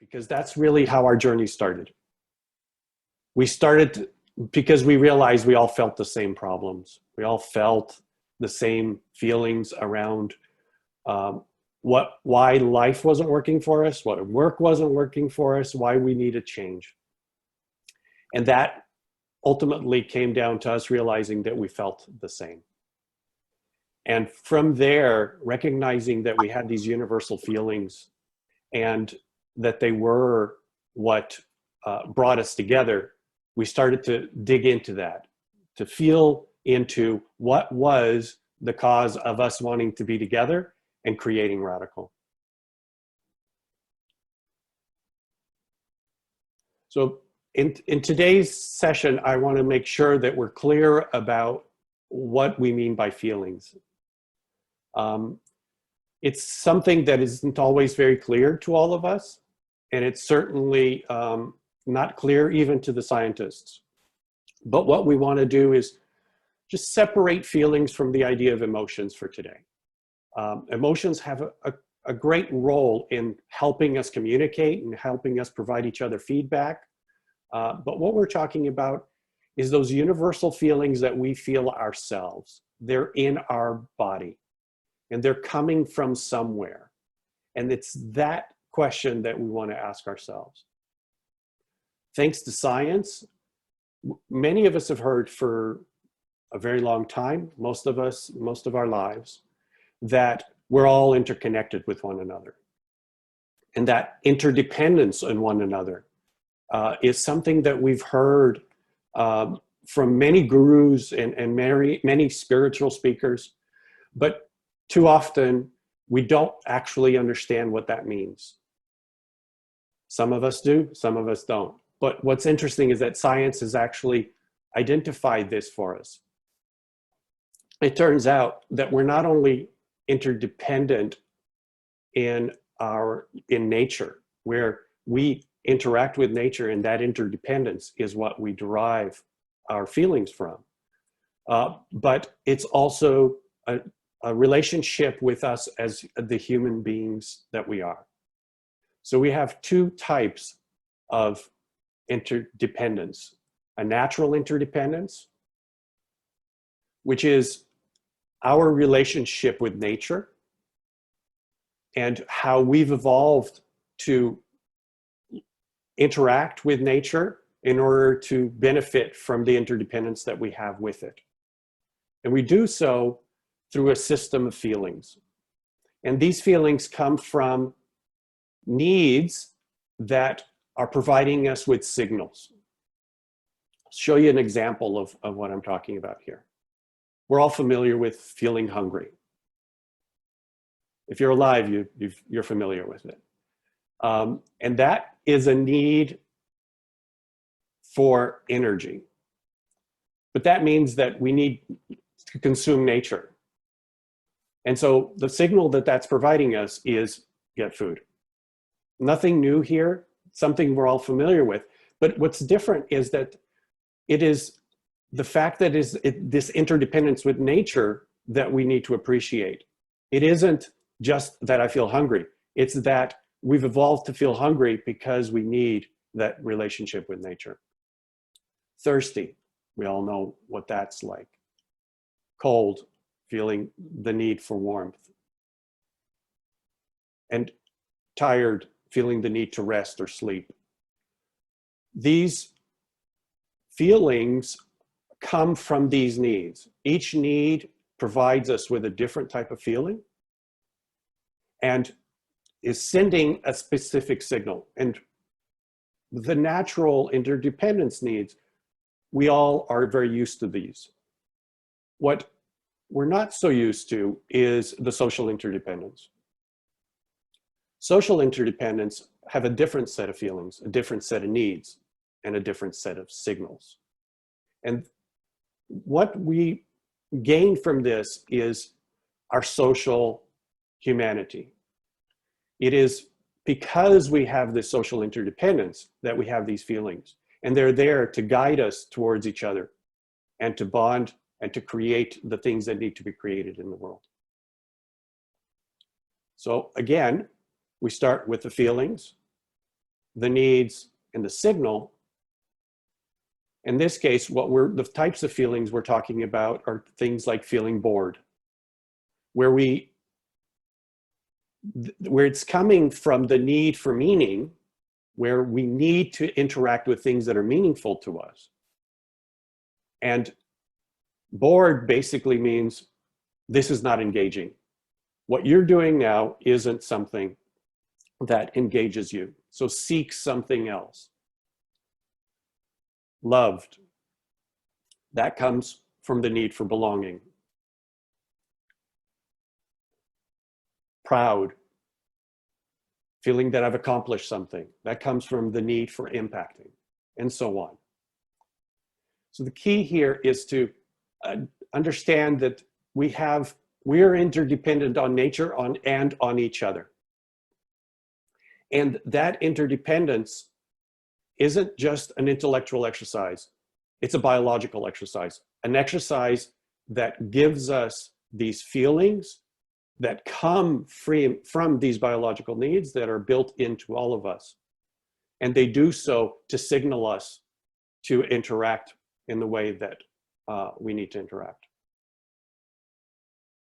because that's really how our journey started. We started because we realized we all felt the same problems. We all felt the same feelings around why life wasn't working for us, what work wasn't working for us, why we needed change. And that ultimately came down to us realizing that we felt the same. And from there, recognizing that we had these universal feelings and that they were what brought us together, we started to dig into that, to feel into what was the cause of us wanting to be together and creating Radical. So in today's session, I want to make sure that we're clear about what we mean by feelings. It's something that isn't always very clear to all of us, and it's certainly not clear even to the scientists. But what we want to do is just separate feelings from the idea of emotions for today. Emotions have a great role in helping us communicate and helping us provide each other feedback. But what we're talking about is those universal feelings that we feel ourselves. They're in our body and they're coming from somewhere. And it's that question that we want to ask ourselves. Thanks to science, many of us have heard for a very long time, most of us, most of our lives, that we're all interconnected with one another. And that interdependence on one another is something that we've heard from many gurus and many spiritual speakers, but too often we don't actually understand what that means. Some of us do, some of us don't. But what's interesting is that science has actually identified this for us. It turns out that we're not only interdependent in nature, where we interact with nature, and that interdependence is what we derive our feelings from. But it's also a relationship with us as the human beings that we are. So we have two types of interdependence: a natural interdependence, which is our relationship with nature and how we've evolved to interact with nature in order to benefit from the interdependence that we have with it. And we do so through a system of feelings. And these feelings come from needs that are providing us with signals. I'll show you an example of what I'm talking about here. We're all familiar with feeling hungry. If you're alive, you're familiar with it. And that is a need for energy. But that means that we need to consume nature. And so the signal that that's providing us is get food. Nothing new here, something we're all familiar with. But what's different is that it is the fact that this interdependence with nature that we need to appreciate. It isn't just that I feel hungry. It's that we've evolved to feel hungry because we need that relationship with nature. Thirsty, we all know what that's like. Cold, feeling the need for warmth. And tired, feeling the need to rest or sleep. These feelings come from these needs. Each need provides us with a different type of feeling and is sending a specific signal. And the natural interdependence needs, we all are very used to these. What we're not so used to is the social interdependence. Social interdependence have a different set of feelings, a different set of needs, and a different set of signals. And what we gain from this is our social humanity. It is because we have this social interdependence that we have these feelings, and they're there to guide us towards each other and to bond and to create the things that need to be created in the world. So again, we start with the feelings. the needs, and the signal. In this case, the types of feelings we're talking about are things like feeling bored, where it's coming from the need for meaning, where we need to interact with things that are meaningful to us. And bored basically means this is not engaging. What you're doing now isn't something that engages you. So seek something else. Loved, that comes from the need for belonging. Proud, feeling that I've accomplished something, that comes from the need for impacting, and so on. So the key here is to understand that we are interdependent on nature and on each other. And that interdependence isn't just an intellectual exercise, it's a biological exercise, an exercise that gives us these feelings that come free from these biological needs that are built into all of us. And they do so to signal us to interact in the way that we need to interact.